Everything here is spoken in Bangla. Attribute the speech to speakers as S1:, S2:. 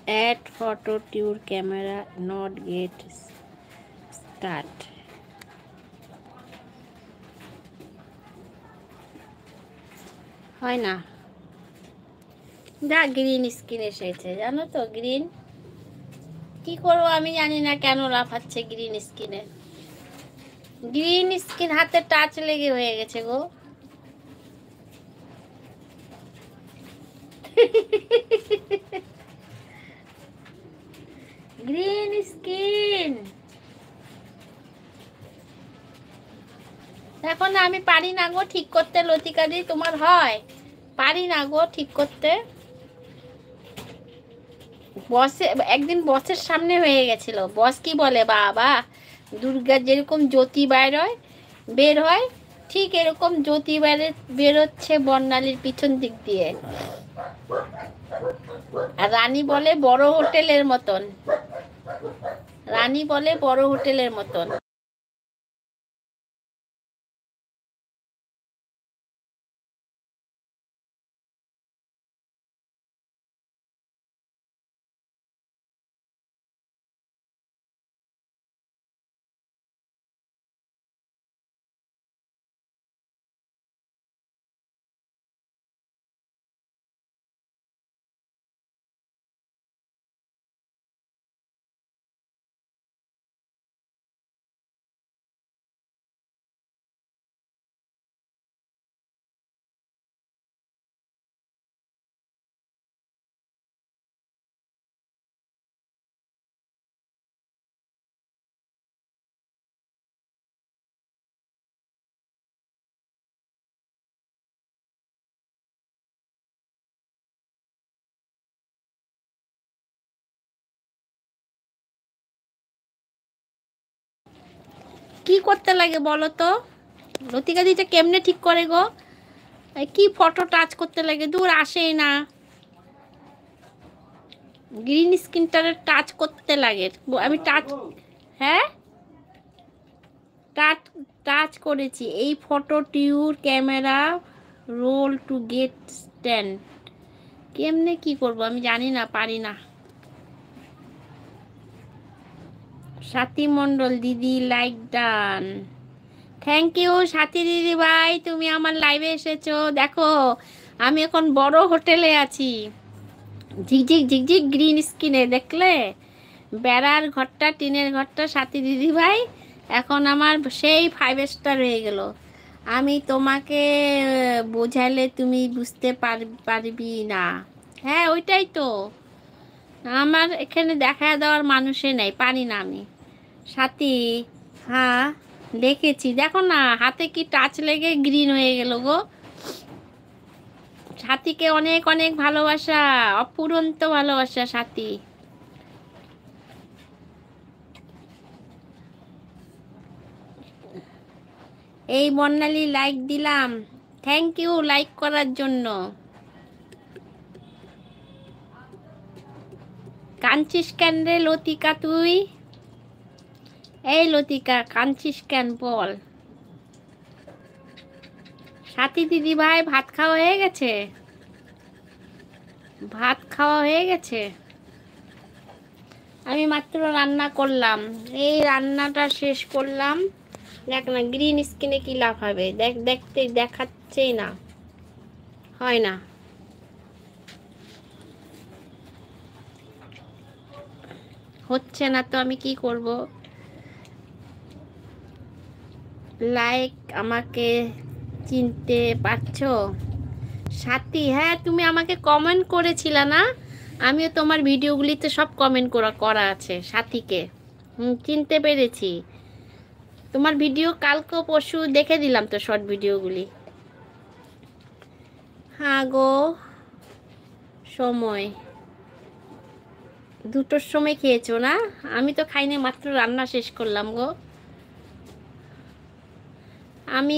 S1: Add photo to your camera, not get start. হয় না, যা গ্রিন স্ক্রিন এসেছে জানো তো। গ্রিন কি করবো আমি জানি না কেন লাফাচ্ছে গ্রিন স্ক্রিনে। গ্রিন স্ক্রিন হাতে টাচ লেগে হয়ে গেছে গো। গ্রিন স্ক্রিন এখন আমি পারি না গো ঠিক করতে। লতিকাদি তোমার হয়? পারি না গো ঠিক করতে। বসে একদিন বসের সামনে হয়ে গেছিল। বস কি বলে, বাবা দুর্গার যেরকম জ্যোতি বের হয় ঠিক এরকম জ্যোতি বেরোচ্ছে বর্ণালীর পিছন দিক দিয়ে। আর রানী বলে বড় হোটেলের মতন। রানী বলে বড় হোটেলের মতন। কি করতে লাগে বলো তো? লতিকা দিটা কেমনে ঠিক করে গো? কি ফটো টাচ করতে লাগে? দূর আসেই না। গ্রিন স্ক্রিনটারে টাচ করতে লাগে। আমি টাচ, হ্যাঁ টাচ টাচ করেছি। এই photo to your camera roll to get stand. কেমনে কি করব আমি জানি না, পারি না। সাথী মণ্ডল দিদি লাইক ডান। থ্যাংক ইউ সাথী দিদি ভাই, তুমি আমার লাইভে এসেছো। দেখো আমি এখন বড় হোটেলে আছি। ঝিকঝিক ঝিকঝিক গ্রিন স্ক্রিনে দেখলে বেড়ার ঘরটা, টিনের ঘরটা। সাথী দিদি ভাই এখন আমার সেই 5 স্টার হয়ে গেল। আমি তোমাকে বোঝালে তুমি বুঝতে পারবি না। হ্যাঁ ওইটাই তো, আমার এখানে দেখা দেওয়ার মানুষে নেই, পারি না আমি। সাথী, হ্যাঁ দেখেছি, দেখো না হাতে কি টাচ লেগে গ্রিন হয়ে গেল গো। সাথীকে অনেক অনেক ভালোবাসা, অফুরন্ত ভালোবাসা সাথী। এই বর্ণালী লাইক দিলাম, থ্যাংক ইউ লাইক করার জন্য। কাঁদছিস কেন রে লতিকা তুই? এই লতিকা কাঁদছিস কেন বল। সাথী দিদি ভাই ভাত খাওয়া হয়ে গেছে? ভাত খাওয়া হয়ে গেছে? আমি মাত্র রান্না করলাম, এই রান্নাটা শেষ করলাম। দেখ না গ্রিন স্ক্রিনে কি লাভ হবে, দেখতে দেখাচ্ছেই না, হয় না। হচ্ছে না তো আমি কি করব। লাইক আমাকে চিনতে পারছো সাথী? হ্যাঁ তুমি আমাকে কমেন্ট করেছিলে না, আমিও তোমার ভিডিওগুলিতে সব কমেন্ট করা আছে সাথীকে। চিনতে পেরেছি। তোমার ভিডিও কালকে পরশু দেখে দিলাম তো, শর্ট ভিডিওগুলি। হ্যাঁ গো, সময় 2টোর সময় খেয়েছো না? আমি তো খাইনি, মাত্র রান্না শেষ করলাম গো। আমি